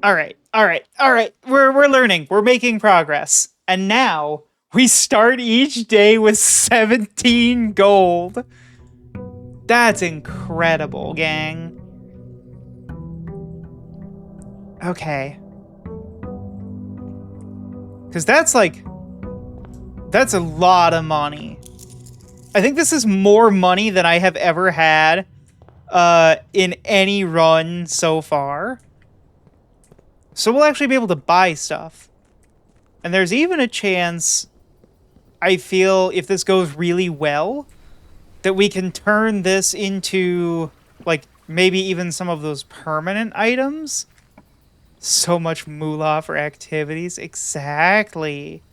All right, all right, all right. We're learning. We're making progress. And now we start each day with 17 gold. That's incredible, gang. Okay. Because that's a lot of money. I think this is more money than I have ever had in any run so far. So we'll actually be able to buy stuff. And there's even a chance, I feel, if this goes really well, that we can turn this into, like, maybe even some of those permanent items. So much moolah for activities. Exactly.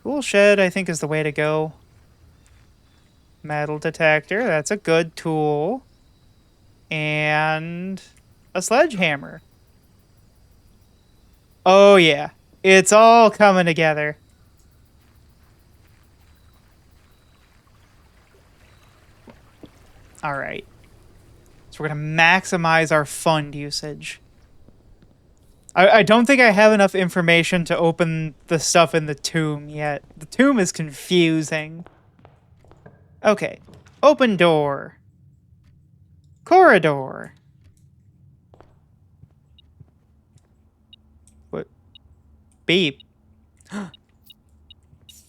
Tool shed, I think, is the way to go. Metal detector, that's a good tool. And a sledgehammer. Oh, yeah. It's all coming together. All right. So we're going to maximize our fund usage. I don't think I have enough information to open the stuff in the tomb yet. The tomb is confusing. Okay. Open door. Corridor. What? Beep.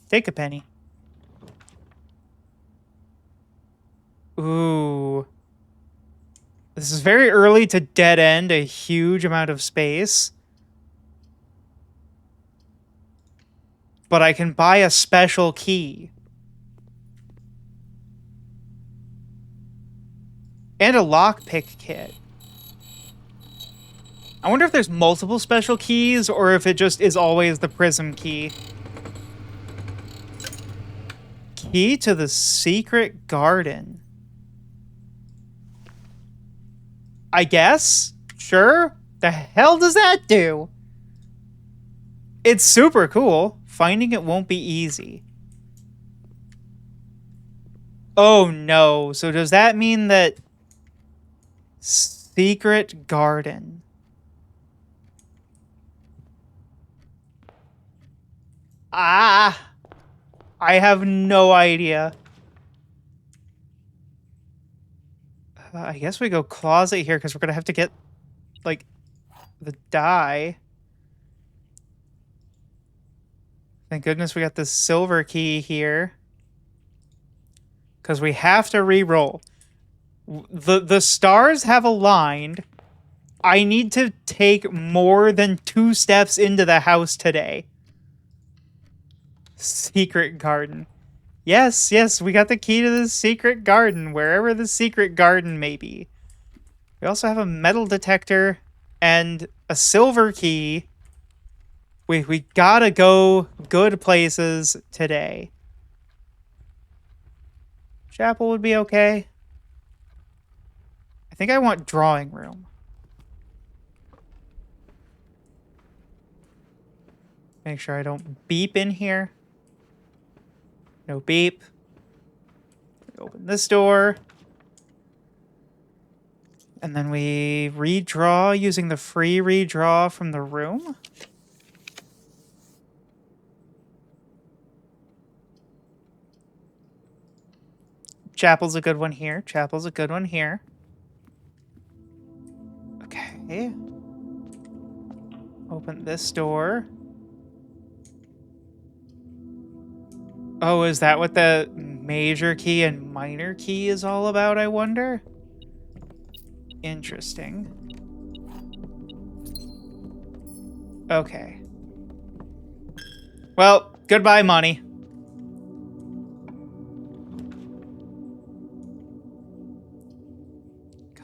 Take a penny. Ooh. This is very early to dead end a huge amount of space. But I can buy a special key. And a lockpick kit. I wonder if there's multiple special keys or if it just is always the prism key. Key to the secret garden. I guess? Sure? The hell does that do? It's super cool. Finding it won't be easy. Oh no. So does that mean that... Secret garden. Ah! I have no idea. I guess we go closet here because we're going to have to get, like, the dye. Thank goodness we got this silver key here. Because we have to re-roll. The stars have aligned. I need to take more than 2 steps into the house today. Secret garden. Yes, yes, we got the key to the secret garden, wherever the secret garden may be. We also have a metal detector and a silver key. We gotta go good places today. Chapel would be okay. I think I want drawing room. Make sure I don't beep in here. No beep. Open this door. And then we redraw using the free redraw from the room. Chapel's a good one here. Chapel's a good one here. Okay. Open this door. Oh, is that what the major key and minor key is all about, I wonder? Interesting. Okay. Well, goodbye, money.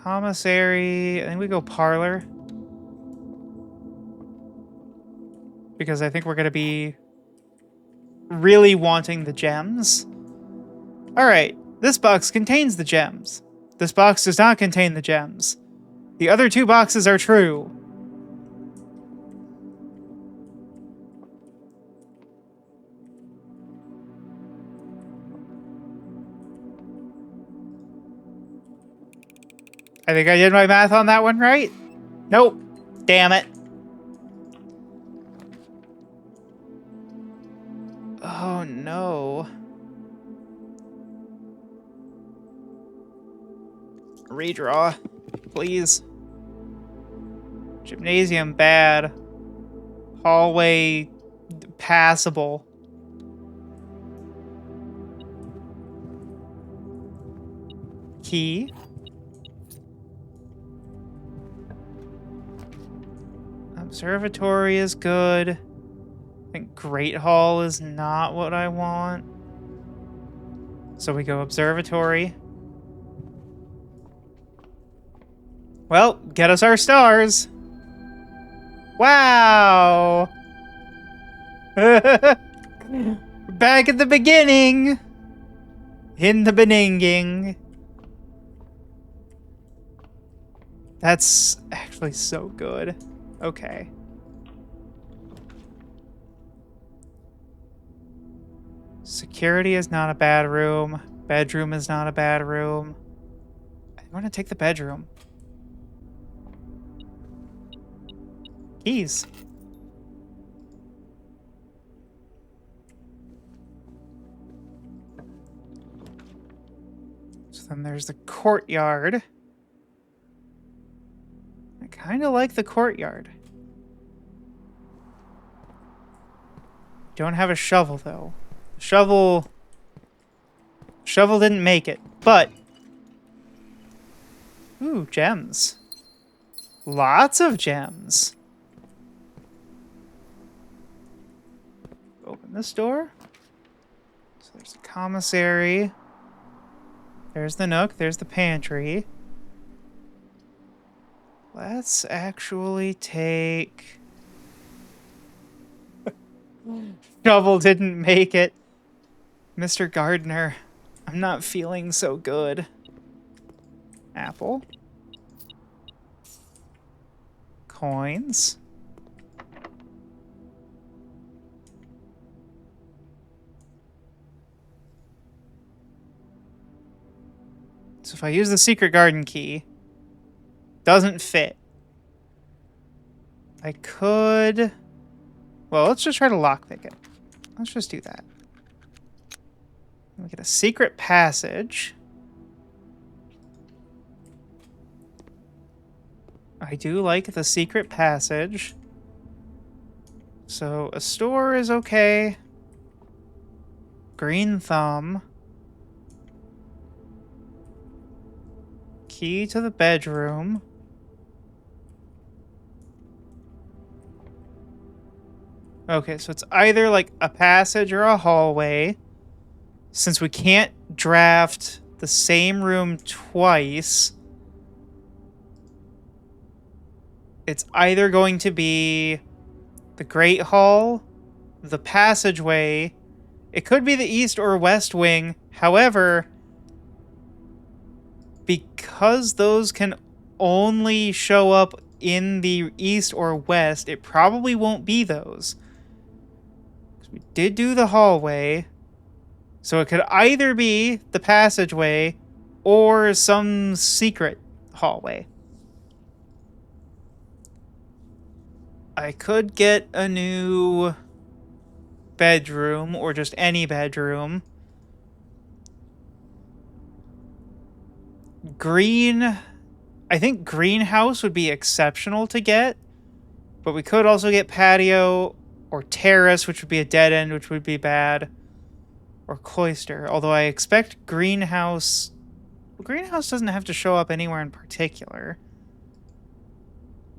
Commissary. I think we go parlor. Because I think we're going to be really wanting the gems. Alright, this box contains the gems. This box does not contain the gems. The other 2 boxes are true. I think I did my math on that one right. Nope. Damn it. Oh, no. Redraw, please. Gymnasium, bad. Hallway, passable. Key. Observatory is good. I think Great Hall is not what I want. So we go observatory. Well, get us our stars. Wow. Back at the beginning. In the beninging. That's actually so good. Okay. Security is not a bad room. Bedroom is not a bad room. I want to take the bedroom. Keys. So then there's the courtyard. I kind of like the courtyard. Don't have a shovel, though. Shovel didn't make it, but... Ooh, gems. Lots of gems. Open this door. So there's the commissary. There's the nook. There's the pantry. Let's actually take... Shovel didn't make it. Mr. Gardener, I'm not feeling so good. Apple. Coins. So if I use the secret garden key, doesn't fit. I could... Well, let's just try to lockpick it. Let's just do that. We get a secret passage. I do like the secret passage. So a store is okay. Green thumb. Key to the bedroom. Okay, so it's either like a passage or a hallway. Since we can't draft the same room twice, it's either going to be the Great Hall, the passageway. It could be the east or west wing. However, because those can only show up in the east or west, it probably won't be those. We did do the hallway, so it could either be the passageway or some secret hallway. I could get a new bedroom or just any bedroom. Green, I think greenhouse would be exceptional to get, but we could also get patio or terrace, which would be a dead end, which would be bad, or cloister. Although I expect greenhouse... Well, greenhouse doesn't have to show up anywhere in particular.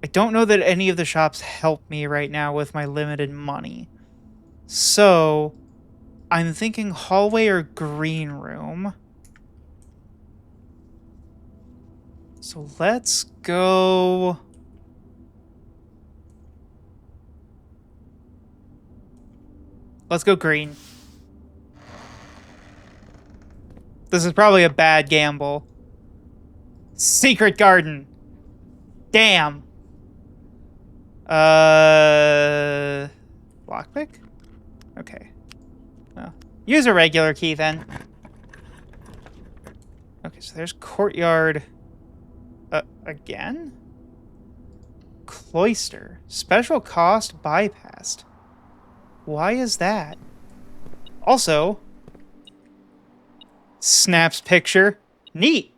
I don't know that any of the shops help me right now with my limited money. So, I'm thinking hallway or green room. So let's go... Let's go green. This is probably a bad gamble. Secret garden. Damn. Lockpick? Okay. Well, use a regular key then. Okay, so there's courtyard. Again? cloister. Special cost bypassed. Why is that? Also, snaps picture. Neat.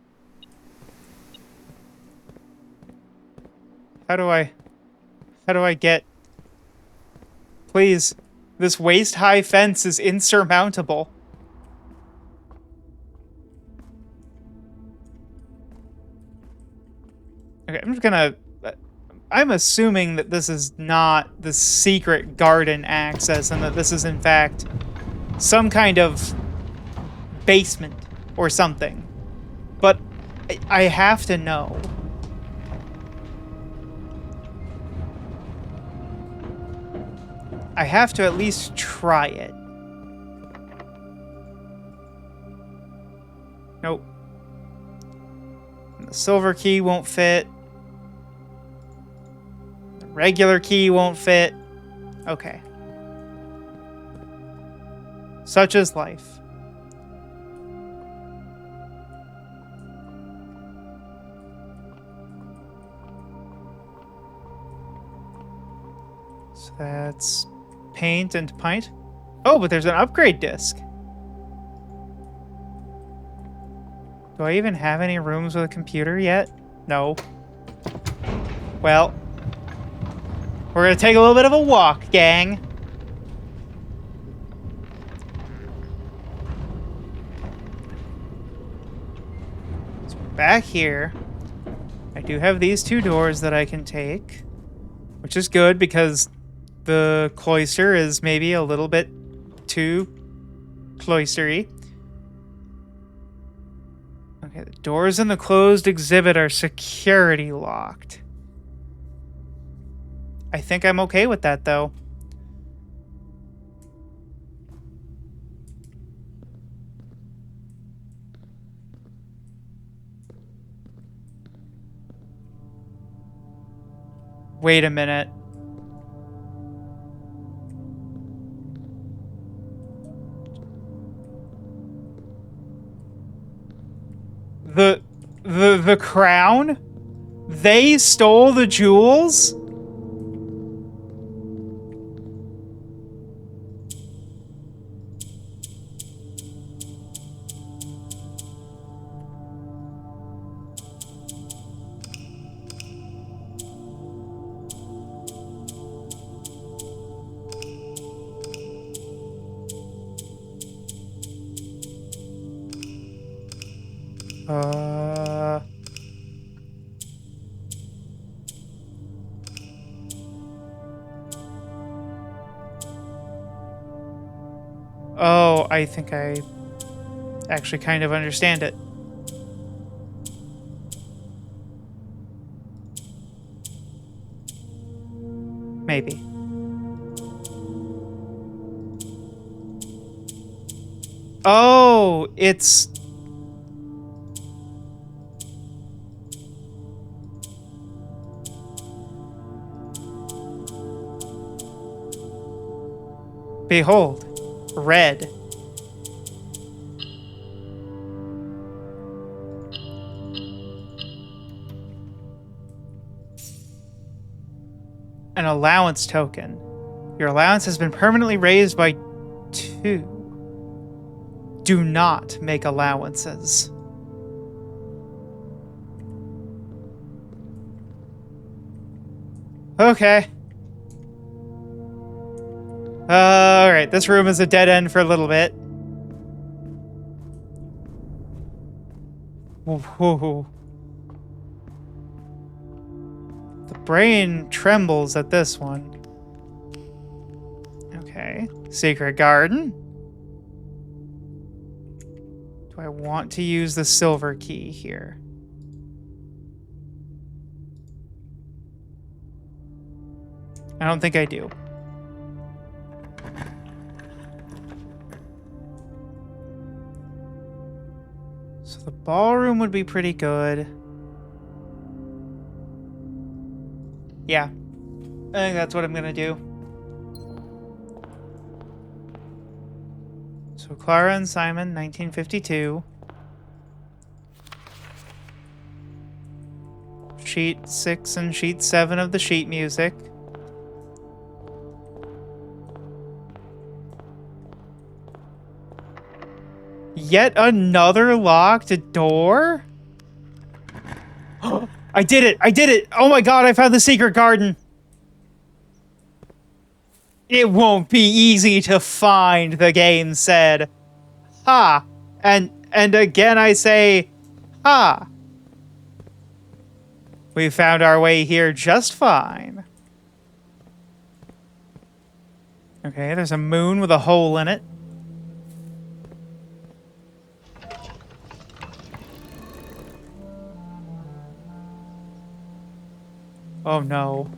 How do I get... Please. This waist-high fence is insurmountable. Okay, I'm just gonna... I'm assuming that this is not the secret garden access and that this is, in fact, some kind of basement or something. But I have to know. I have to at least try it. Nope. The silver key won't fit. The regular key won't fit. Okay. Such is life. So that's paint and pint. Oh, but there's an upgrade disc. Do I even have any rooms with a computer yet? No. Well, we're gonna take a little bit of a walk, gang. So back here, I do have these two doors that I can take, which is good because the cloister is maybe a little bit too cloistery. Okay, the doors in the closed exhibit are security locked. I think I'm okay with that, though. Wait a minute. The crown? They stole the jewels? Oh, I think I actually kind of understand it. Maybe. Oh, it's... Behold, red. An allowance token. Your allowance has been permanently raised by 2. Do not make allowances. Okay. Alright, this room is a dead end for a little bit. Whoa. The brain trembles at this one. Okay. Secret garden. Do I want to use the silver key here? I don't think I do. So the ballroom would be pretty good. Yeah. I think that's what I'm gonna do. So Clara and Simon, 1952. sheet 6 and sheet 7 of the sheet music. Yet another locked door? I did it! I did it! Oh my god, I found the secret garden! It won't be easy to find, the game said. Ha! And again I say, ha! We found our way here just fine. Okay, there's a moon with a hole in it. Oh no.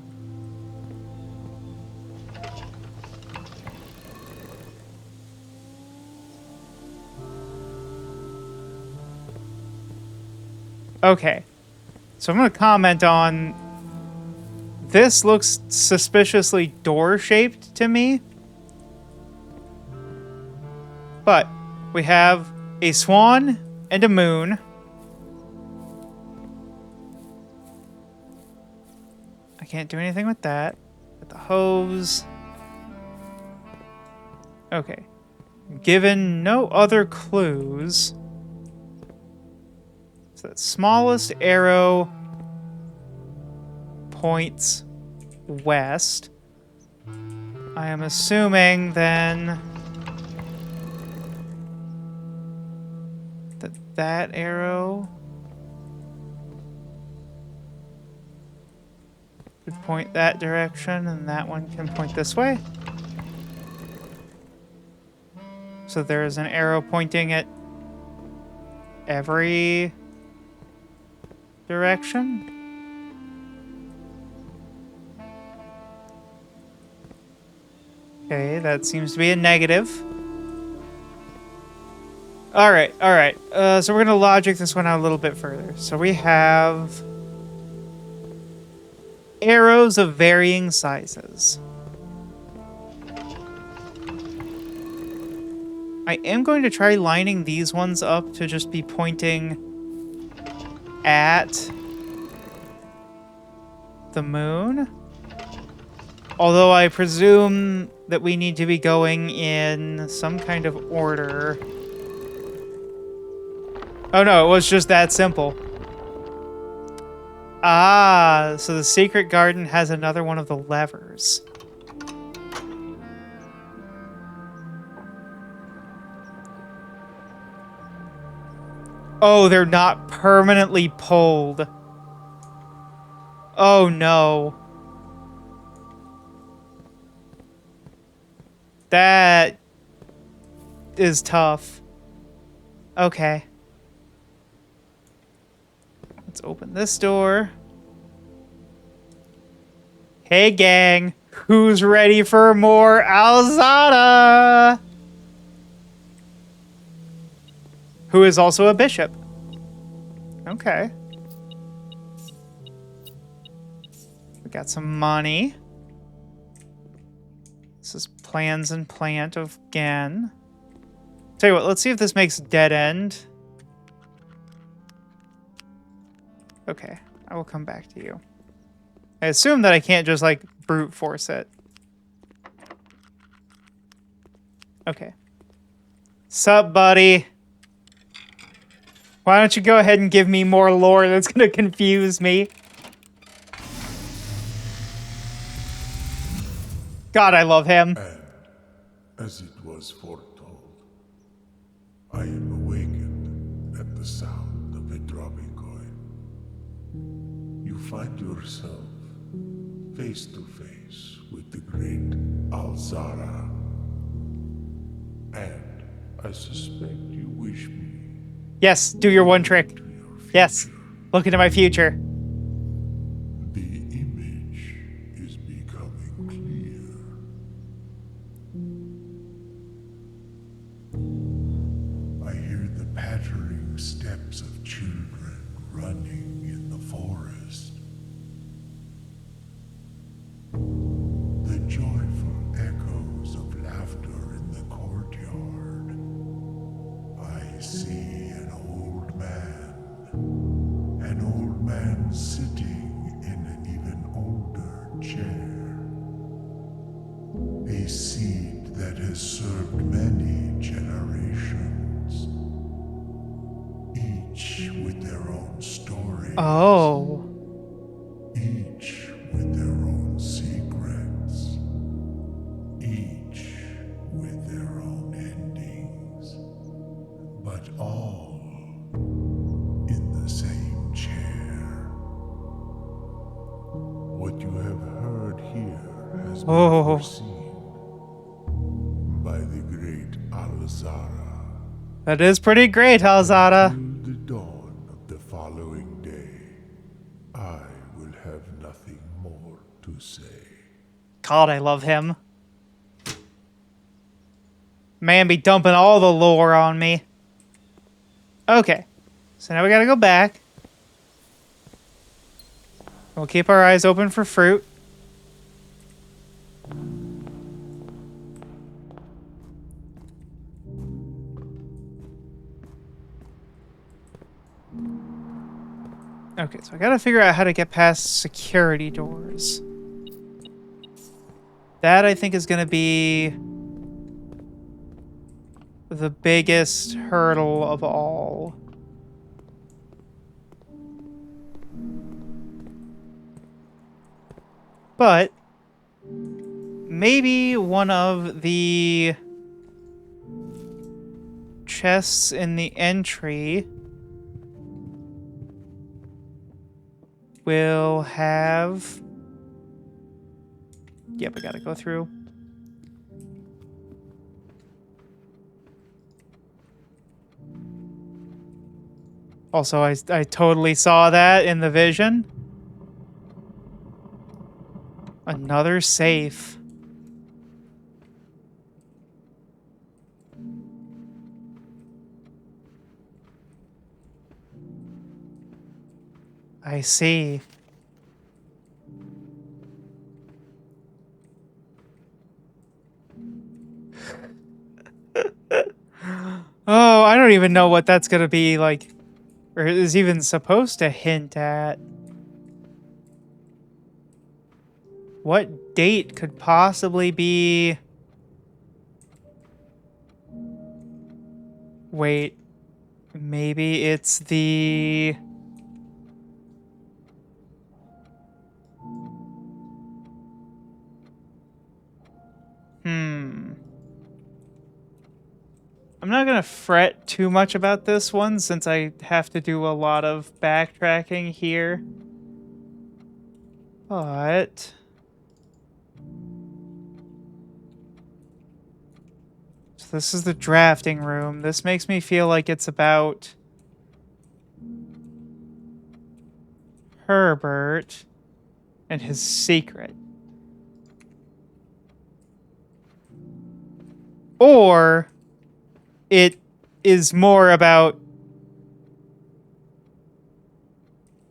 Okay. So I'm going to comment on... This looks suspiciously door-shaped to me. But we have a swan and a moon. I can't do anything with that. With the hose. Okay. Given no other clues... So the smallest arrow points west. I am assuming then that that arrow could point that direction and that one can point this way. So there is an arrow pointing at every direction. Okay, that seems to be a negative. Alright, alright. So we're going to logic this one out a little bit further. So we have arrows of varying sizes. I am going to try lining these ones up to just be pointing at the moon. Although I presume that we need to be going in some kind of order. Oh no, it was just that simple. Ah, so the secret garden has another one of the levers. Oh, they're not permanently pulled. Oh no. That is tough. Okay. Let's open this door. Hey gang, who's ready for more Alzada? Who is also a bishop. Okay. We got some money. This is plans and plant again. Tell you what, let's see if this makes dead end. Okay, I will come back to you. I assume that I can't just, like, brute force it. Okay. Sup, buddy? Why don't you go ahead and give me more lore that's gonna confuse me? God, I love him. And, as it was foretold, I am awakened at the sound of a dropping coin. You find yourself face to face with the great Alzara. And I suspect you wish me. Yes, do your one trick. Yes, look into my future. The image is becoming clear. I hear the pattering steps of children running in the forest. The joyful echoes of laughter in the courtyard. I see an old man sitting has served many generations, each with their own stories, Oh. each with their own secrets, each with their own endings, but all in the same chair. What you have heard here has been Oh. foreseen by the great Alzara. That is pretty great, Alzada. Until the dawn of the following day, I will have nothing more to say. God, I love him. Man be dumping all the lore on me. Okay. So now we gotta go back. We'll keep our eyes open for fruit. Okay, so I gotta figure out how to get past security doors. That, I think, is gonna be the biggest hurdle of all. But maybe one of the chests in the entry will have... Yep, we gotta go through. Also, I totally saw that in the vision. Another safe. I see. Oh, I don't even know what that's gonna be like, or is even supposed to hint at. What date could possibly be... Wait, maybe it's the... I'm not gonna fret too much about this one since I have to do a lot of backtracking here. But... So this is the drafting room. This makes me feel like it's about Herbert and his secret. Or it is more about...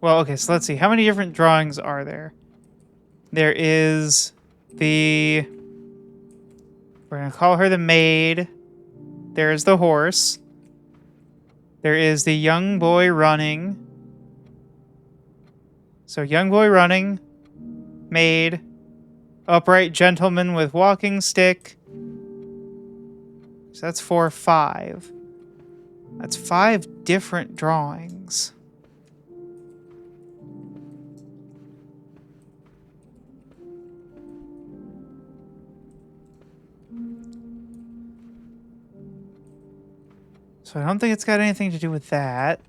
Well, okay, so let's see. How many different drawings are there? There is the... We're going to call her the maid. There's the horse. There is the young boy running. So young boy running, maid, upright gentleman with walking stick. So that's 4, 5. That's 5 different drawings. So I don't think it's got anything to do with that.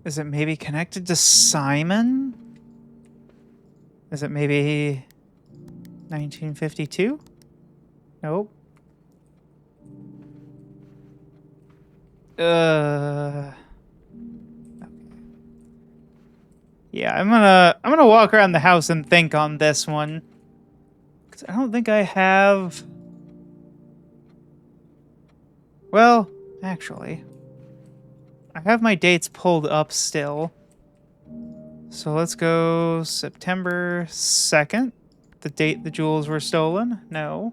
Is it maybe connected to Simon? Is it maybe 1952? Nope. Yeah, I'm gonna walk around the house and think on this one. 'Cause I don't think I have... Well, actually, I have my dates pulled up still. So let's go September 2nd. The date the jewels were stolen? No.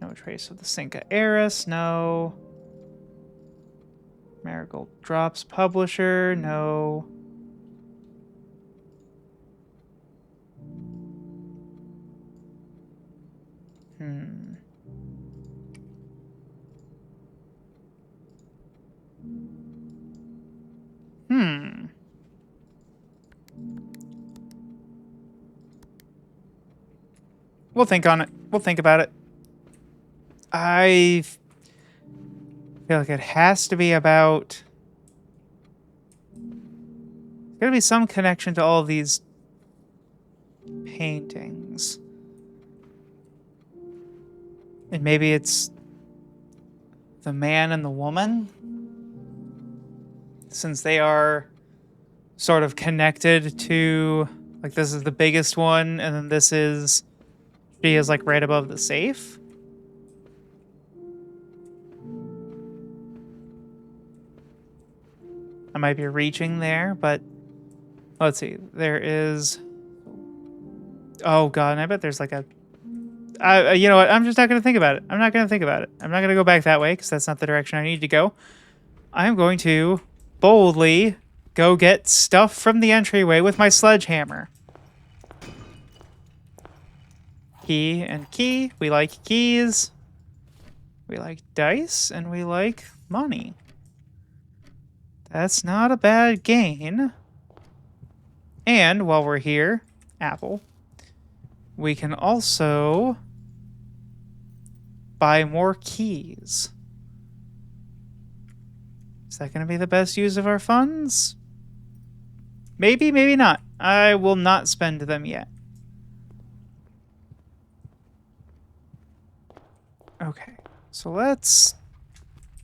No trace of the Cinca Heiress, no. Marigold Drops Publisher, no. Hmm. Hmm. We'll think on it. We'll think about it. I feel like it has to be about... There's gotta be some connection to all these paintings. And maybe it's the man and the woman? Since they are sort of connected to... Like, this is the biggest one, and then this is... She is, like, right above the safe? I might be reaching there, but... Let's see. There is... Oh, God, and I bet there's, like, a... you know what? I'm just not going to think about it. I'm not going to think about it. I'm not going to go back that way, because that's not the direction I need to go. I'm going to boldly go get stuff from the entryway with my sledgehammer. Key and key. We like keys. We like dice, and we like money. That's not a bad gain. And while we're here, apple, we can also buy more keys. Is that going to be the best use of our funds? Maybe, maybe not. I will not spend them yet. Okay, so let's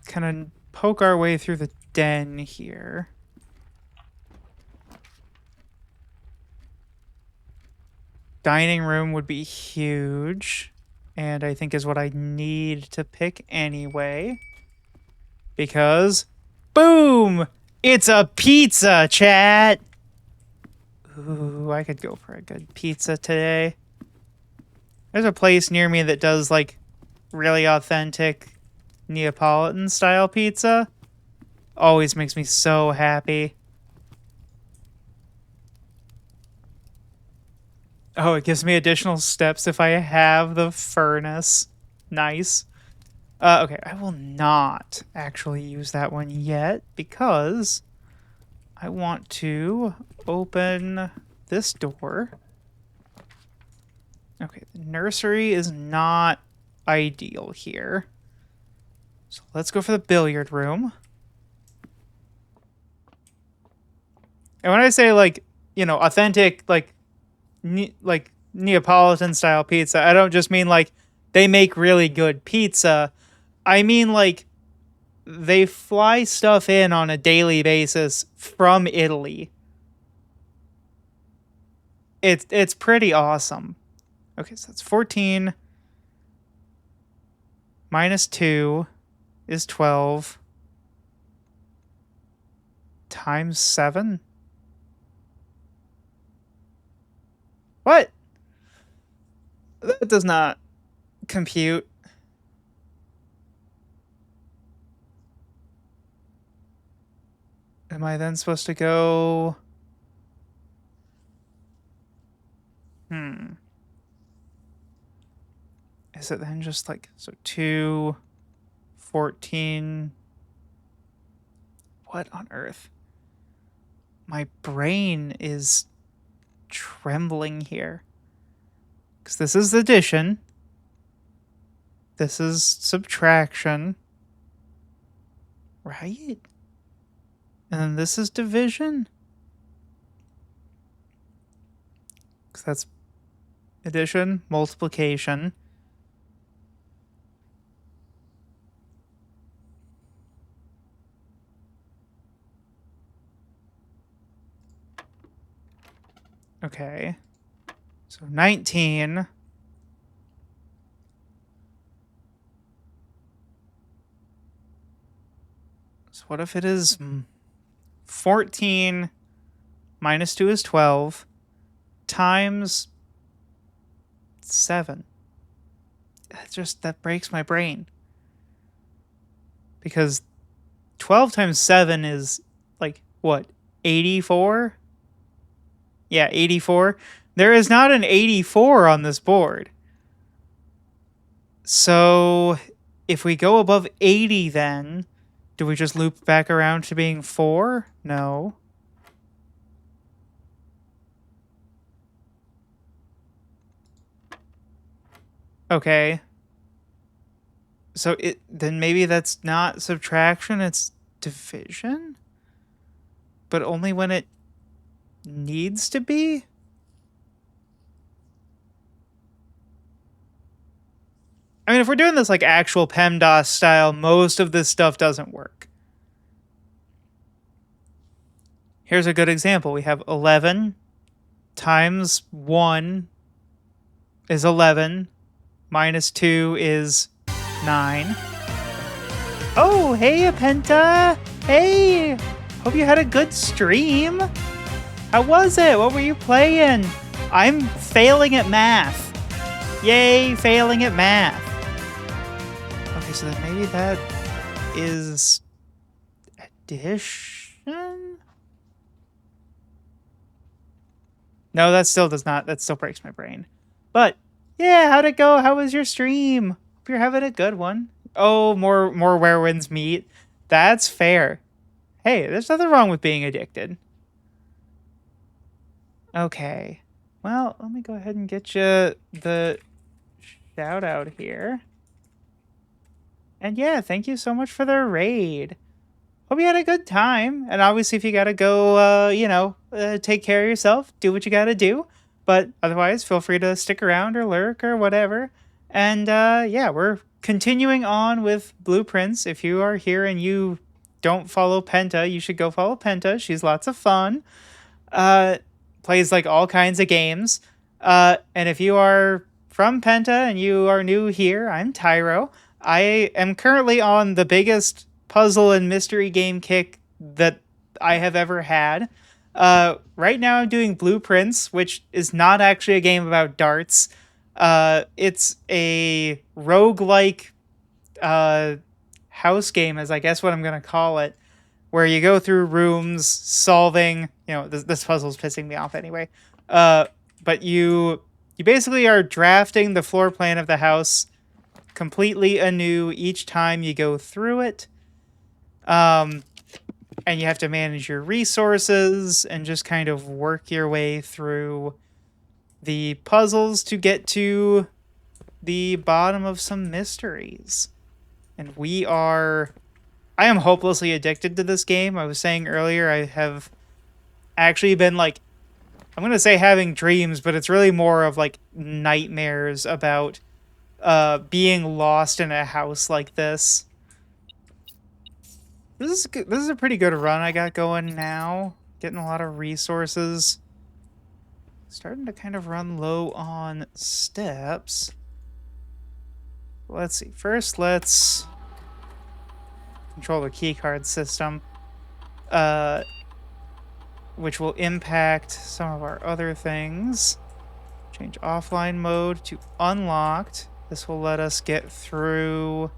kind of poke our way through the den here. Dining room would be huge, and I think is what I need to pick anyway. Because, boom! It's a pizza, chat! Ooh, I could go for a good pizza today. There's a place near me that does, like, really authentic Neapolitan style pizza. Always makes me so happy. Oh, it gives me additional steps if I have the furnace. Nice. Okay, I will not actually use that one yet because I want to open this door. Okay, the nursery is not ideal here. So let's go for the billiard room. And when I say, like, you know, authentic, like Neapolitan style pizza, I don't just mean like they make really good pizza. I mean like they fly stuff in on a daily basis from Italy. It's pretty awesome. Okay, so that's 14 minus 2 is 12 times 7. What? That does not compute. Am I then supposed to go... Is it then just like... So 2, 14... What on earth? My brain is trembling here. Because this is addition. This is subtraction. Right? And then this is division. Because that's addition, multiplication. Okay. So 19. So what if it is 14 minus 2 is 12 times 7? that breaks my brain. Because 12 times 7 is like, what, 84? Yeah, 84. There is not an 84 on this board. So if we go above 80 then, do we just loop back around to being 4? No. Okay. So then maybe that's not subtraction, it's division? But only when it needs to be? I mean, if we're doing this like actual PEMDAS style, most of this stuff doesn't work. Here's a good example. We have 11 times 1 is 11, minus 2 is 9. Oh, hey, Apenta! Hey! Hope you had a good stream. How was it? What were you playing? I'm failing at math. Yay, failing at math. Okay, so then maybe that is addition? No, that still does not. That still breaks my brain. But yeah, how'd it go? How was your stream? Hope you're having a good one. Oh, more where winds meet. That's fair. Hey, there's nothing wrong with being addicted. Okay. Well, let me go ahead and get you the shout out here. And yeah, thank you so much for the raid. Hope you had a good time. And obviously, if you gotta go, take care of yourself, do what you gotta do. But otherwise, feel free to stick around or lurk or whatever. And yeah, we're continuing on with Blueprints. If you are here and you don't follow Penta, you should go follow Penta. She's lots of fun. Plays like all kinds of games. And if you are from Penta and you are new here, I'm Tyro. I am currently on the biggest puzzle and mystery game kick that I have ever had. Right now I'm doing Blueprints, which is not actually a game about darts. It's a roguelike house game, is I guess what I'm going to call it, where you go through rooms solving, this puzzle's pissing me off anyway. But you basically are drafting the floor plan of the house completely anew each time you go through it. And you have to manage your resources and just kind of work your way through the puzzles to get to the bottom of some mysteries. And I am hopelessly addicted to this game. I was saying earlier, I have actually been like, I'm going to say having dreams, but it's really more of like nightmares about being lost in a house like this. This is a pretty good run I got going now. Getting a lot of resources. Starting to kind of run low on steps. Let's see. First, let's control the keycard system, which will impact some of our other things. Change offline mode to unlocked. This will let us get through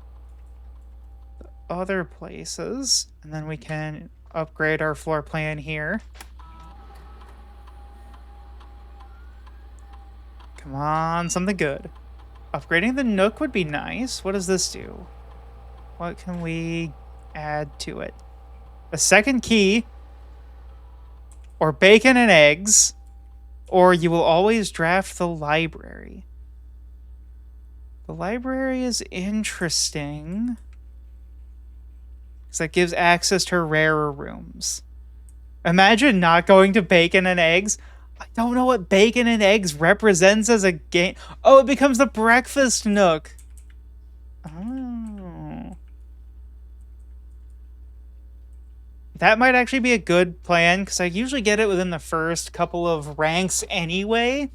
the other places, and then we can upgrade our floor plan here. Come on, something good. Upgrading the Nook would be nice. What does this do? What can we add to it? A second key, or bacon and eggs, or you will always draft the library. The library is interesting because that gives access to rarer rooms. Imagine not going to bacon and eggs. I don't know what bacon and eggs represents as a game. Oh, it becomes the breakfast nook. Oh. That might actually be a good plan, because I usually get it within the first couple of ranks anyway.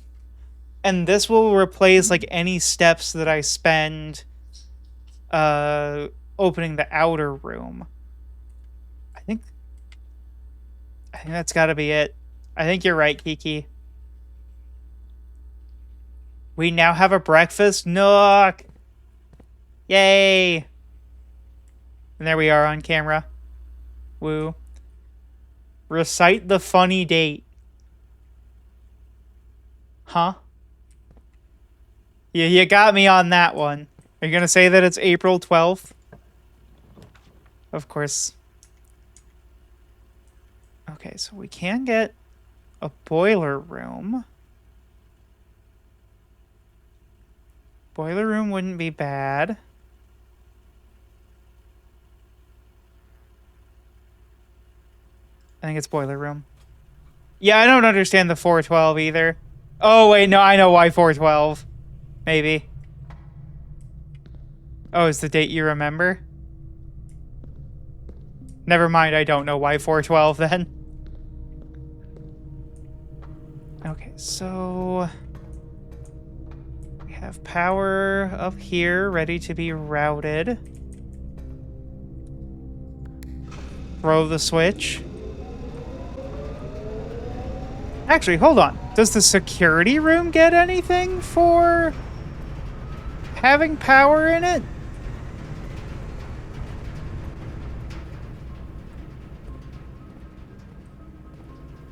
And this will replace like any steps that I spend opening the outer room. I think that's got to be it. I think you're right, Kiki. We now have a breakfast nook. Yay! And there we are on camera. Woo. Recite the funny date. Huh? Yeah, you got me on that one. Are you gonna say that it's April 12th? Of course. Okay, so we can get a boiler room. Boiler room wouldn't be bad. I think it's boiler room. Yeah, I don't understand the 412 either. Oh, wait, no, I know why 412. Maybe. Oh, is the date you remember? Never mind, I don't know why 412 then. Okay, so... we have power up here ready to be routed. Throw the switch. Actually, hold on. Does the security room get anything for having power in it?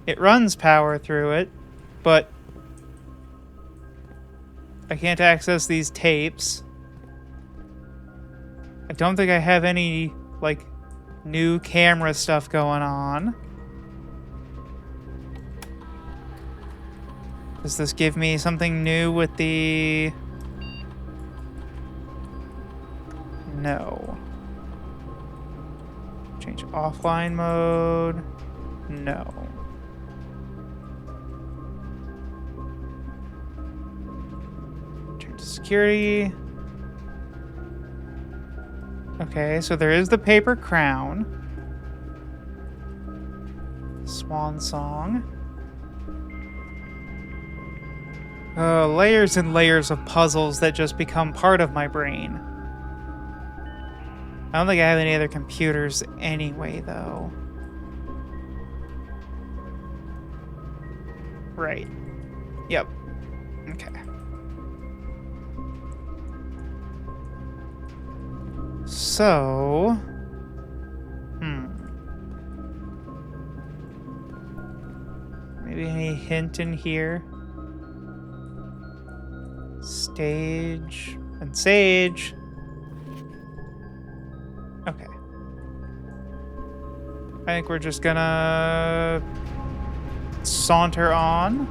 It runs power through it, but I can't access these tapes. I don't think I have any, like, new camera stuff going on. Does this give me something new with the... No. Change offline mode. No. Turn to security. Okay, so there is the paper crown. Swan song. Layers and layers of puzzles that just become part of my brain. I don't think I have any other computers anyway, though. Right. Yep. Okay. So... maybe any hint in here? Stage and sage. Okay. I think we're just gonna saunter on.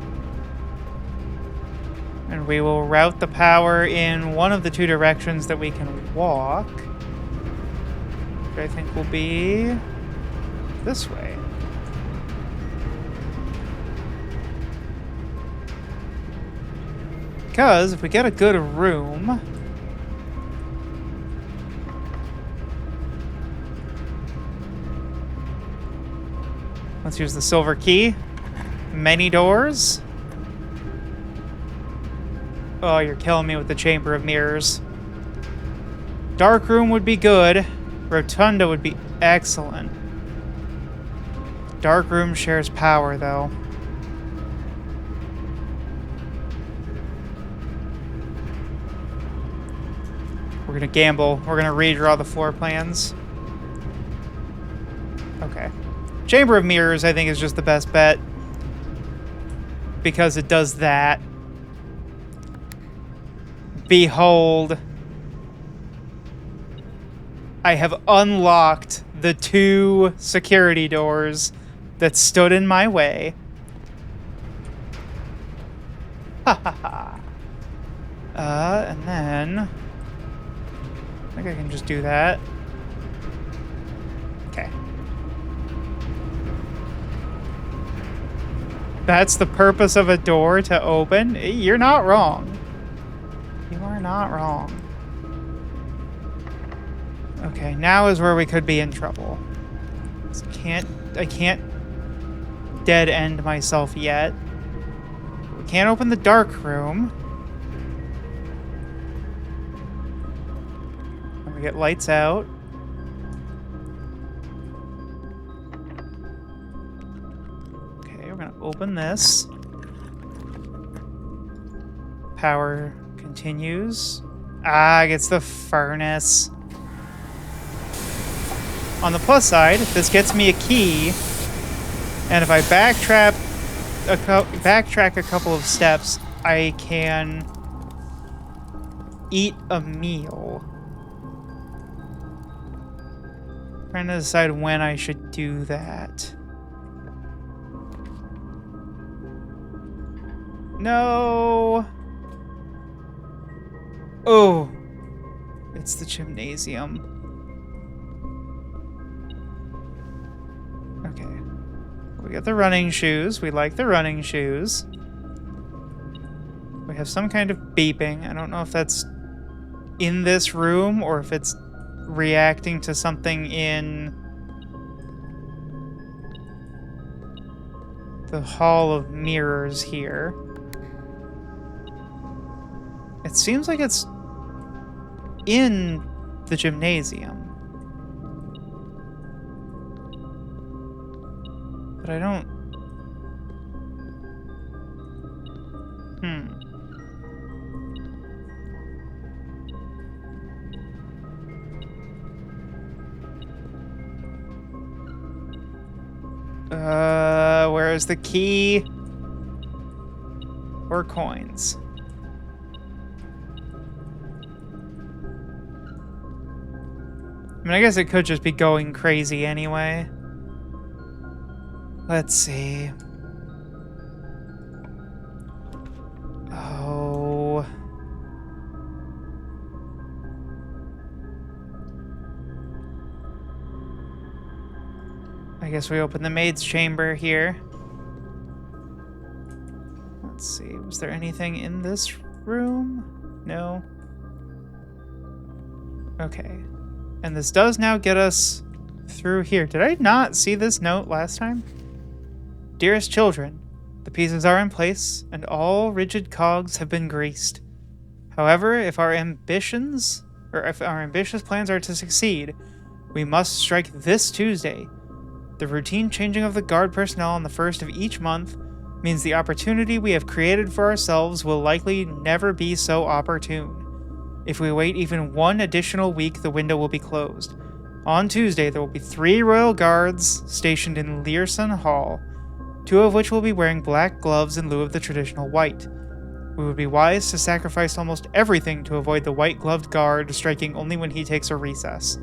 And we will route the power in one of the two directions that we can walk. Which I think will be this way. Because if we get a good room... let's use the silver key. Many doors. Oh, you're killing me with the Chamber of Mirrors. Dark room would be good. Rotunda would be excellent. Dark room shares power, though. We're gonna gamble. We're gonna redraw the floor plans. Okay. Chamber of Mirrors, I think, is just the best bet. Because it does that. Behold. I have unlocked the two security doors that stood in my way. Ha ha ha. And then... I think I can just do that. Okay. That's the purpose of a door, to open? You're not wrong. You are not wrong. Okay, now is where we could be in trouble. I can't dead end myself yet. We can't open the dark room. And we get lights out. Okay, we're gonna open this. Power continues. Ah, it gets the furnace. On the plus side, this gets me a key, and if I backtrack a couple of steps, I can eat a meal. Trying to decide when I should do that. No. Oh, it's the gymnasium. Okay. We got the running shoes. We like the running shoes. We have some kind of beeping. I don't know if that's in this room or if it's reacting to something in the Hall of Mirrors here. It seems like it's in the gymnasium. But I don't... where is the key? Or coins? I mean, I guess it could just be going crazy anyway. Let's see. Oh. I guess we open the maid's chamber here. Let's see. Was there anything in this room? No. Okay. And this does now get us through here. Did I not see this note last time? Dearest children, the pieces are in place, and all rigid cogs have been greased. However, if our ambitious plans are to succeed, we must strike this Tuesday. The routine changing of the guard personnel on the first of each month means the opportunity we have created for ourselves will likely never be so opportune. If we wait even one additional week, the window will be closed. On Tuesday, there will be 3 royal guards stationed in Learson Hall, 2 of which will be wearing black gloves in lieu of the traditional white. We would be wise to sacrifice almost everything to avoid the white-gloved guard striking only when he takes a recess.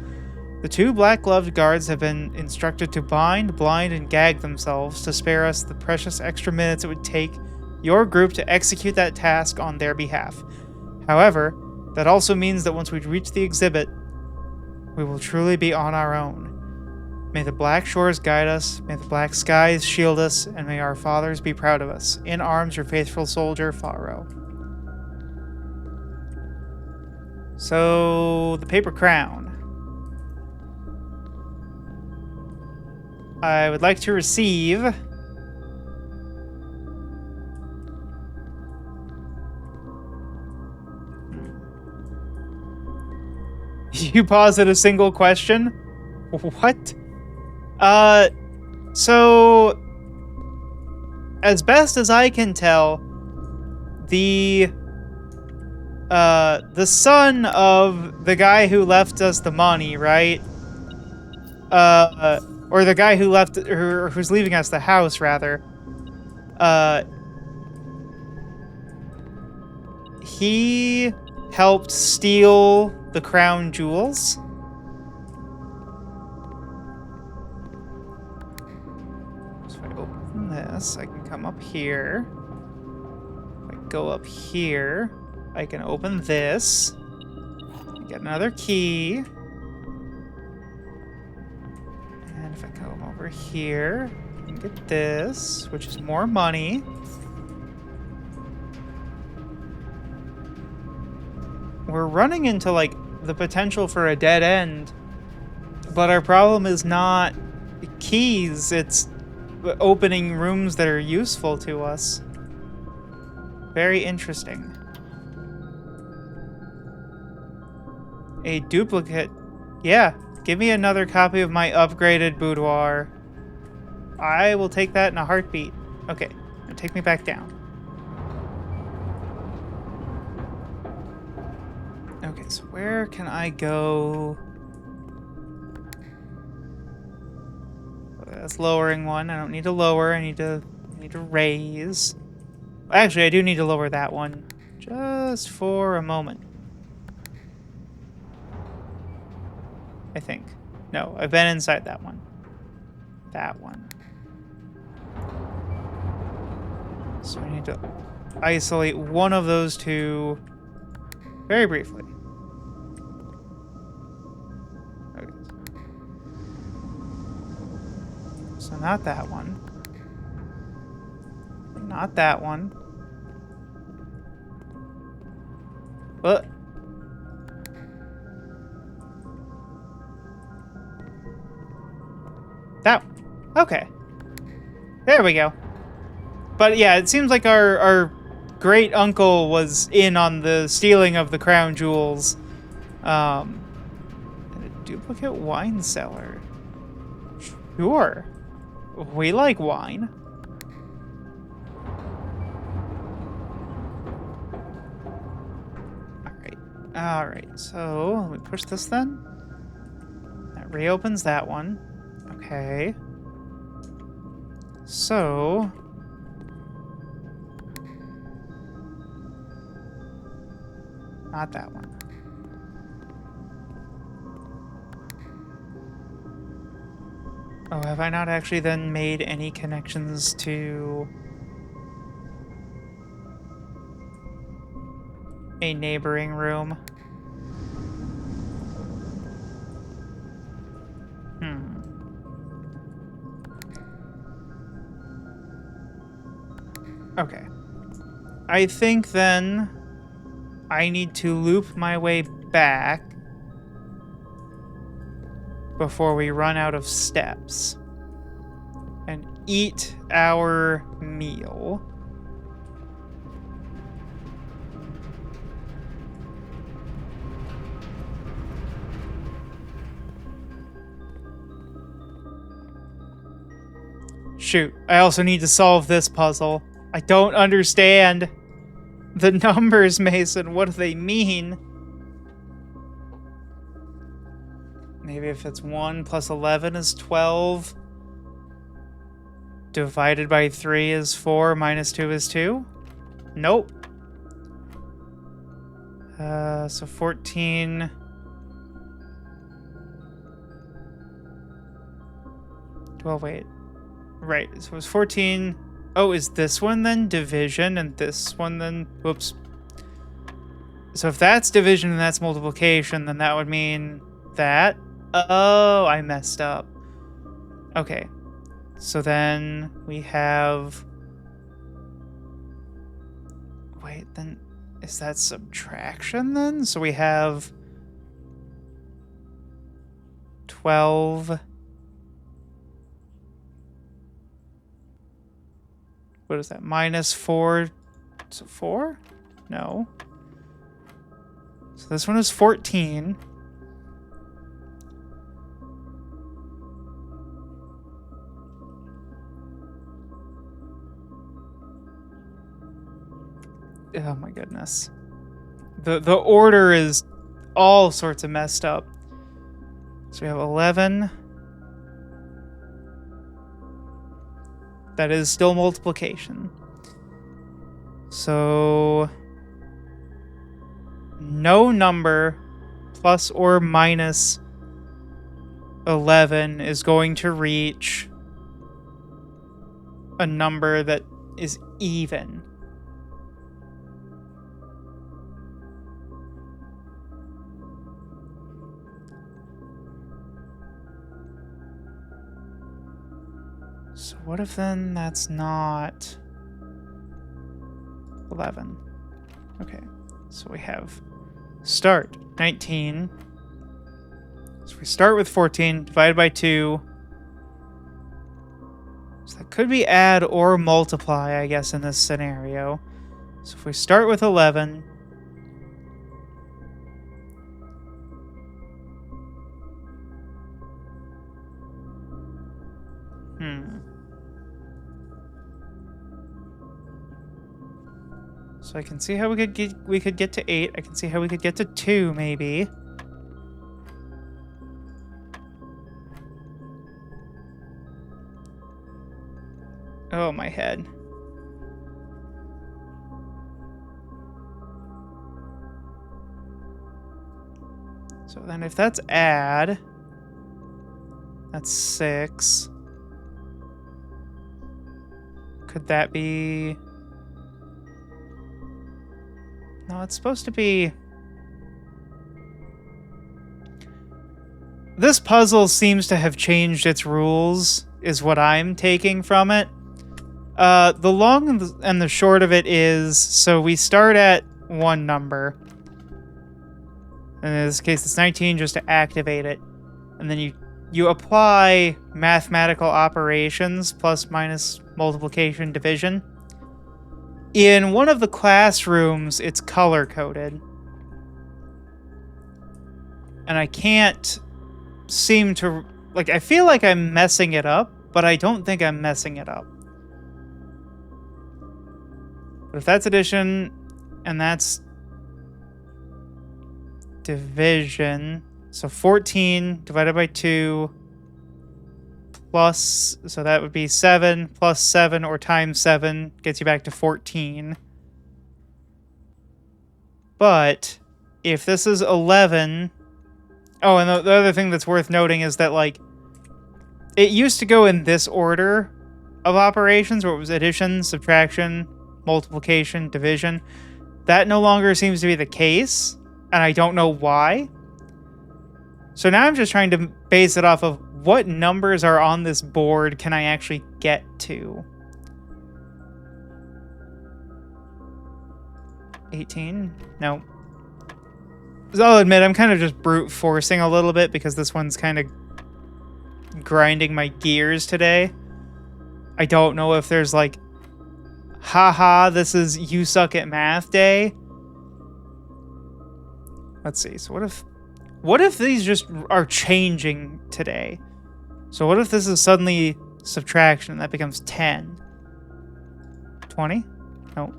The 2 black-gloved guards have been instructed to bind, blind, and gag themselves to spare us the precious extra minutes it would take your group to execute that task on their behalf. However, that also means that once we reach the exhibit, we will truly be on our own. May the black shores guide us, may the black skies shield us, and may our fathers be proud of us. In arms, your faithful soldier, Faro. So, the paper crown. I would like to receive... You posit a single question? What? So... As best as I can tell, the son of the guy who left us the money, right? Or the guy who left, or who's leaving us the house, rather. He helped steal the crown jewels. So if I open this, I can come up here. If I go up here, I can open this. Get another key. And if I come over here, I can get this, which is more money. We're running into, like, the potential for a dead end, but our problem is not keys, it's opening rooms that are useful to us. Very interesting. A duplicate. Yeah, give me another copy of my upgraded boudoir. I will take that in a heartbeat. Okay, now take me back down. Okay, so where can I go? That's lowering one. I don't need to lower. I need to raise. Actually, I do need to lower that one. Just for a moment. I think. No, I've been inside that one. That one. So I need to isolate one of those two very briefly. Okay. So not that one. Not that one. But that one. Okay. There we go. But yeah, it seems like our great uncle was in on the stealing of the crown jewels. And a duplicate wine cellar. Sure. We like wine. Alright. Alright, so let me push this then. That reopens that one. Okay. So not that one. Oh, have I not actually then made any connections to a neighboring room? Okay. I think then I need to loop my way back before we run out of steps and eat our meal. Shoot, I also need to solve this puzzle. I don't understand the numbers, Mason. What do they mean? Maybe if it's 1 plus 11 is 12. Divided by 3 is 4, minus 2 is 2? Nope. So 14... Well, wait. Right, so it was 14... Oh, is this one then division and this one then... Whoops. So if that's division and that's multiplication, then that would mean that... Oh, I messed up. Okay. So then we have... Wait, then... Is that subtraction then? So we have... 12... What is that? Minus 4... So 4? No. So this one is 14. Oh my goodness. The order is all sorts of messed up. So we have 11. That is still multiplication. So no number plus or minus 11 is going to reach a number that is even. So what if then that's not 11? Okay, so we have start 19. So we start with 14 divided by 2. So that could be add or multiply, I guess, in this scenario. So if we start with 11, So I can see how we could get to 8. I can see how we could get to 2, maybe. Oh, my head. So then if that's add, that's 6. Could that be... No, it's supposed to be... This puzzle seems to have changed its rules, is what I'm taking from it. The long and the short of it is, so we start at one number. And in this case, it's 19 just to activate it. And then you apply mathematical operations, plus, minus, multiplication, division. In one of the classrooms, it's color-coded. And I can't seem to... Like, I feel like I'm messing it up, but I don't think I'm messing it up. But if that's addition, and that's division, so 14 divided by 2 plus, so that would be 7 plus 7 or times 7 gets you back to 14. But if this is 11... Oh, and the other thing that's worth noting is that, like, it used to go in this order of operations, where it was addition, subtraction, multiplication, division. That no longer seems to be the case, and I don't know why. So now I'm just trying to base it off of what numbers are on this board can I actually get to. 18? No. I'll admit, I'm kind of just brute forcing a little bit because this one's kind of grinding my gears today. I don't know if there's like, haha, this is you suck at math day. Let's see. So what if these just are changing today? So what if this is suddenly subtraction and that becomes 10? 20? No.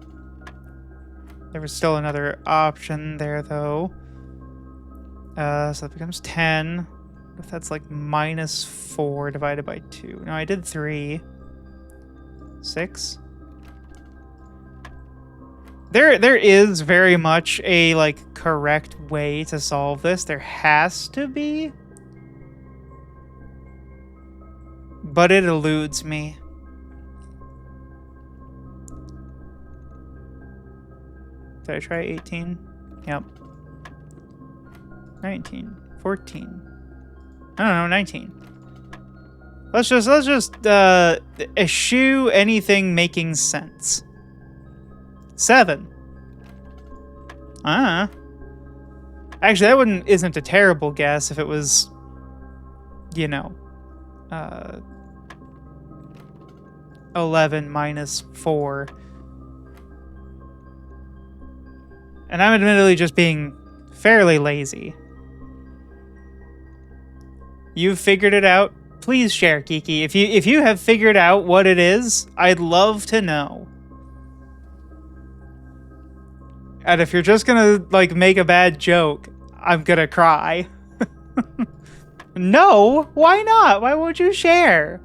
There was still another option there though. So that becomes 10. What if that's like minus 4 divided by 2? No, I did 3. 6. There is very much a, like, correct way to solve this. There has to be. But it eludes me. Did I try 18? Yep. 19. 14. I don't know, 19. Let's just eschew anything making sense. 7. Actually, that isn't a terrible guess if it was, you know, 11 minus 4. And I'm admittedly just being fairly lazy. You've figured it out? Please share, Kiki. If you have figured out what it is, I'd love to know. And if you're just gonna, like, make a bad joke, I'm gonna cry. No, why not? Why won't you share?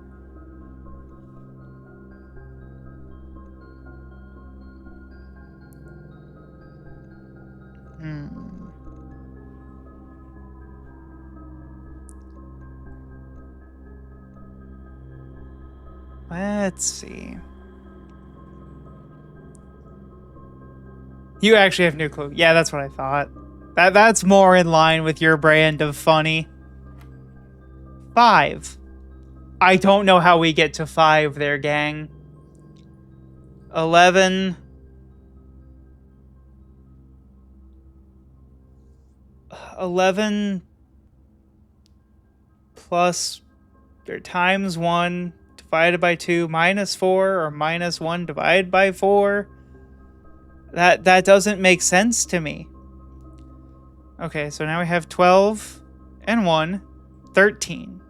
Let's see. You actually have no clue. Yeah, that's what I thought. That's more in line with your brand of funny. 5. I don't know how we get to 5 there, gang. 11. 11 plus or times 1 divided by 2 minus 4 or minus 1 divided by 4. That doesn't make sense to me. Okay, so now we have 12 and 1, 13.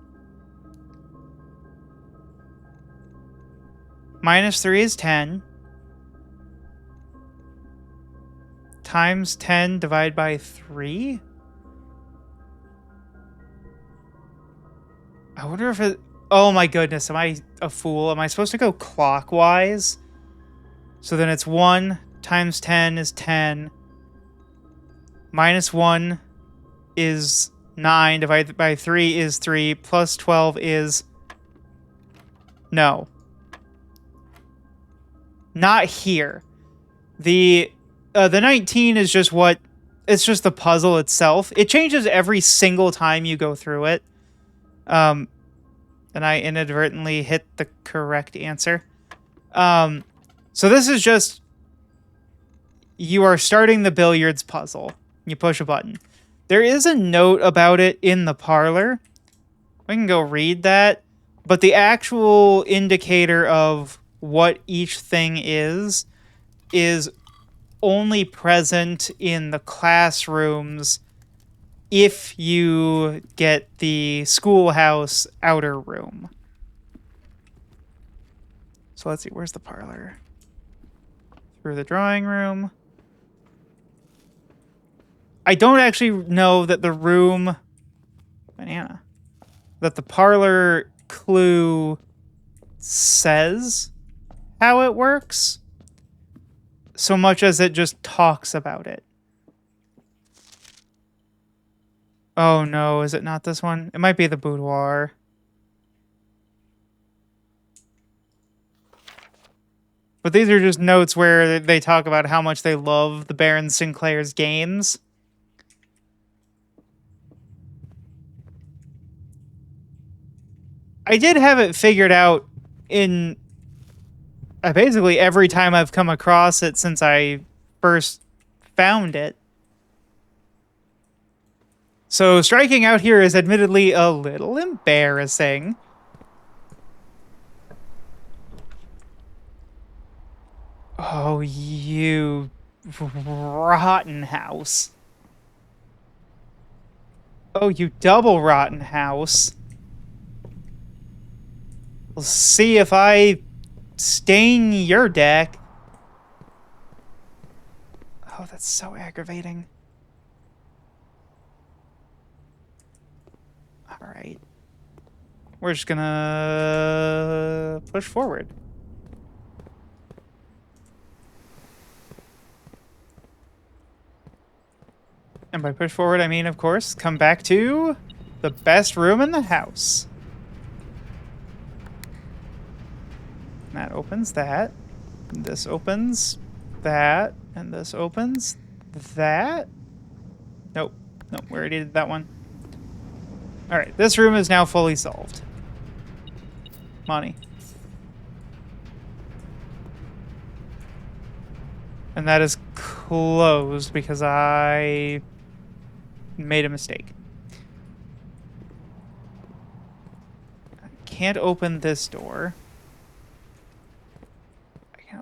Minus 3 is 10. times 10 divided by 3? I wonder if it... Oh my goodness, am I a fool? Am I supposed to go clockwise? So then it's 1 times 10 is 10. Minus 1 is 9. Divided by 3 is 3. Plus 12 is... No. Not here. The 19 is just what... It's just the puzzle itself. It changes every single time you go through it. And I inadvertently hit the correct answer. So this is just... You are starting the billiards puzzle. You push a button. There is a note about it in the parlor. I can go read that. But the actual indicator of what each thing is only present in the classrooms if you get the schoolhouse outer room. So let's see, where's the parlor? Through the drawing room. I don't actually know that the room... Banana. That the parlor clue says how it works, so much as it just talks about it. Oh no, is it not this one? It might be the boudoir. But these are just notes where they talk about how much they love the Baron Sinclair's games. I did have it figured out in basically every time I've come across it since I first found it. So striking out here is admittedly a little embarrassing. Oh, you rotten house. Oh, you double rotten house. We'll see if I stain your deck. Oh, that's so aggravating. All right. We're just gonna push forward. And by push forward, I mean, of course, come back to the best room in the house. That opens that. This opens that. And this opens that. Nope. Nope, we already did that one. Alright, this room is now fully solved. Money. And that is closed because I made a mistake. I can't open this door.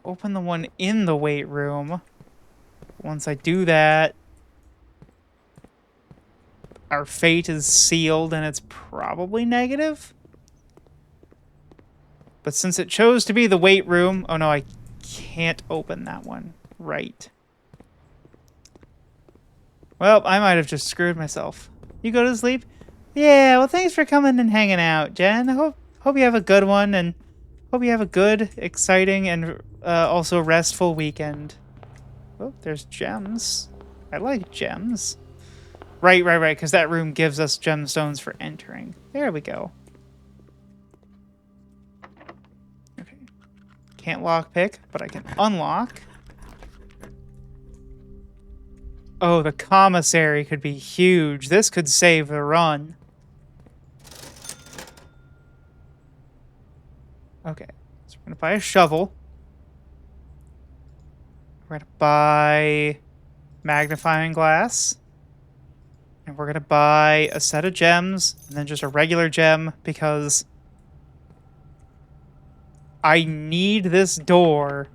Open the one in the weight room. Once I do that, our fate is sealed and it's probably negative. But since it chose to be the weight room... Oh no, I can't open that one. Right. Well, I might have just screwed myself. You go to sleep? Yeah, well thanks for coming and hanging out, Jen. I hope you have a good one, and hope you have a good, exciting, and also restful weekend. Oh, there's gems. I like gems. Right, because that room gives us gemstones for entering. There we go. Okay. Can't lockpick, but I can unlock. Oh, the commissary could be huge. This could save the run. Okay, so we're gonna buy a shovel. We're gonna buy magnifying glass. And we're gonna buy a set of gems, and then just a regular gem, because I need this door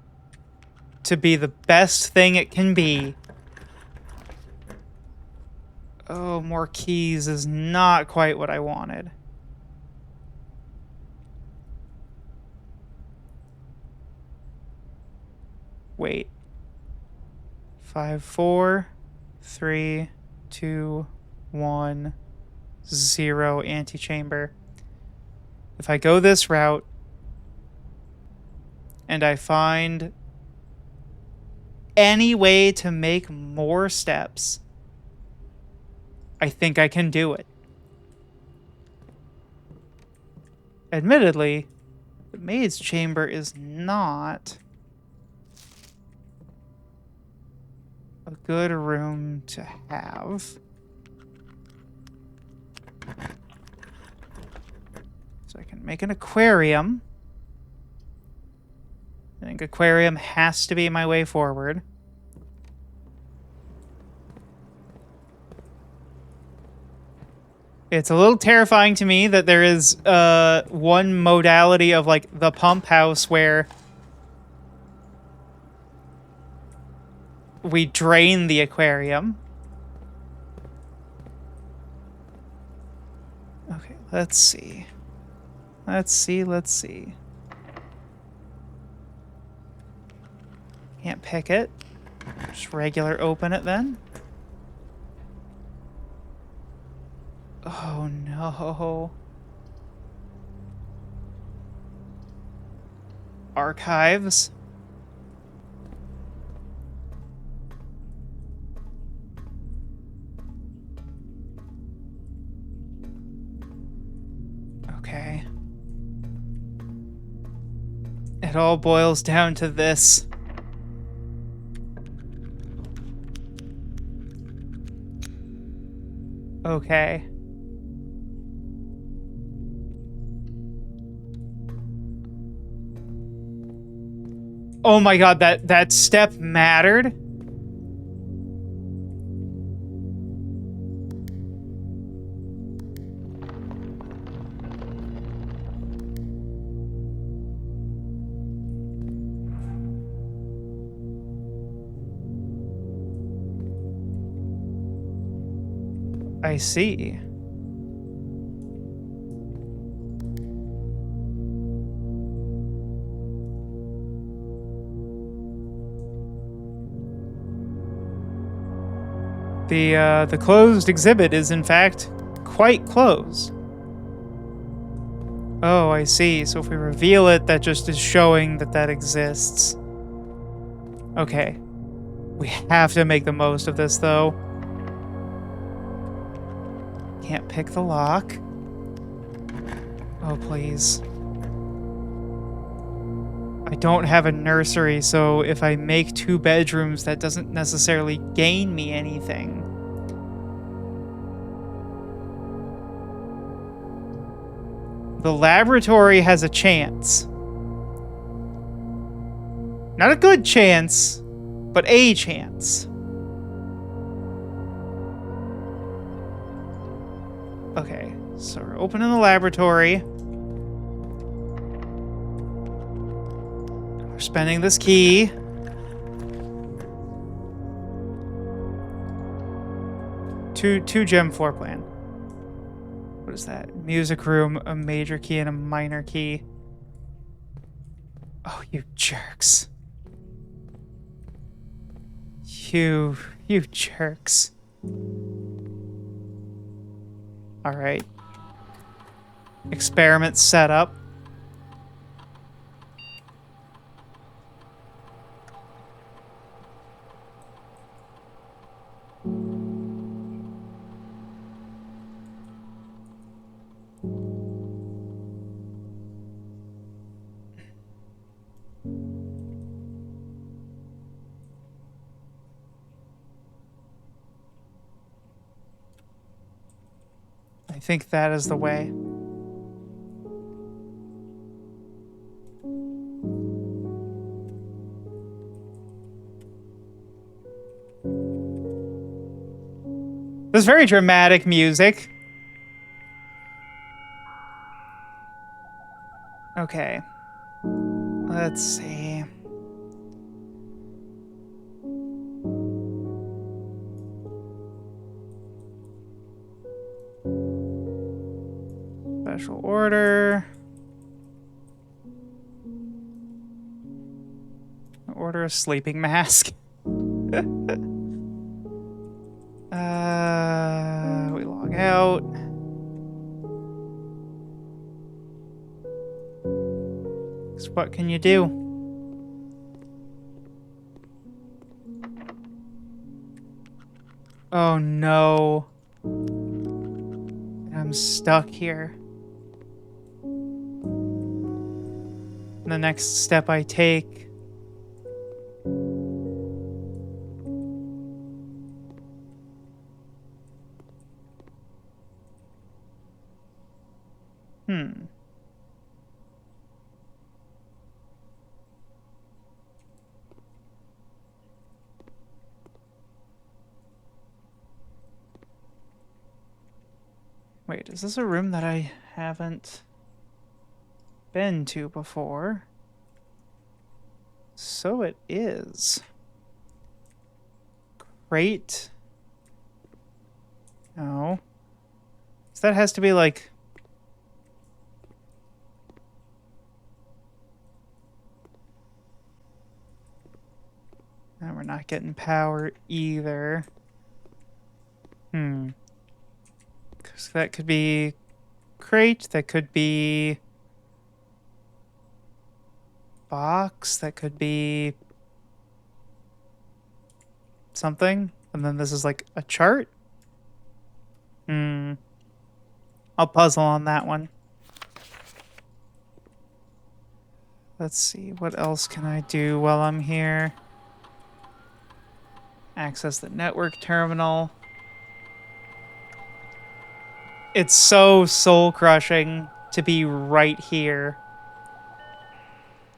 to be the best thing it can be. Oh, more keys is not quite what I wanted. Wait. 5, 4, 3, 2, 1, 0 antechamber. If I go this route and I find any way to make more steps, I think I can do it. Admittedly, the maid's chamber is not a good room to have. So I can make an aquarium. I think aquarium has to be my way forward. It's a little terrifying to me that there is one modality of like the pump house where we drain the aquarium. Okay, let's see. Let's see. Can't pick it. Just regular open it then. Oh no. Archives. Okay. It all boils down to this. Okay. Oh my god, that step mattered? I see. The closed exhibit is in fact quite closed. Oh, I see. So if we reveal it, that just is showing that that exists. Okay. We have to make the most of this, though. Can't pick the lock. Oh, please. I don't have a nursery, so if I make 2 bedrooms, that doesn't necessarily gain me anything. The laboratory has a chance. Not a good chance, but a chance. Okay, so we're opening the laboratory. We're spending this key. Two gem floor plan. What is that? Music room, a major key, and a minor key. Oh, you jerks. You jerks. All right. Experiment set up. I think that is the way. This is very dramatic music. Okay. Let's see. Special order. Order a sleeping mask. We log out. So what can you do? Oh no. I'm stuck here. The next step I take. Wait, is this a room that I haven't been to before? So it is. Crate? No. So that has to be like... And we're not getting power either. So that could be crate, that could be box, that could be something. And then this is like a chart. I'll puzzle on that one. Let's see, what else can I do while I'm here? Access the network terminal. It's so soul-crushing to be right here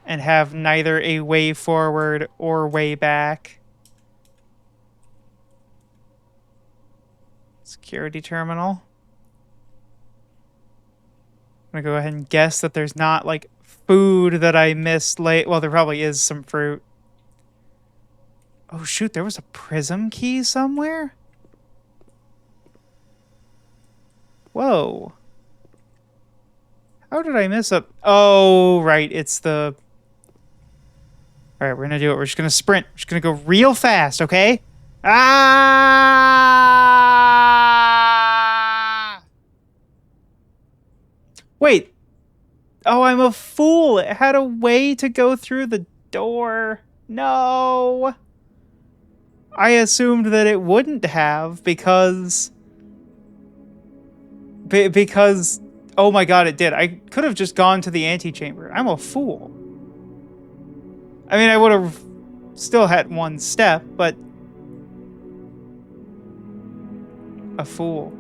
and have neither a way forward or way back. Security terminal. I'm gonna go ahead and guess that there's not, like, food that I missed late. Well, there probably is some fruit. Oh, shoot, there was a prism key somewhere? Whoa. How did I miss a... Oh, right, it's the... Alright, we're gonna do it. We're just gonna sprint. We're just gonna go real fast, okay? Ah! Wait. Oh, I'm a fool. It had a way to go through the door. No. I assumed that it wouldn't have because... Because... Oh my god, it did. I could have just gone to the antechamber. I'm a fool. I mean, I would have still had one step, but... A fool.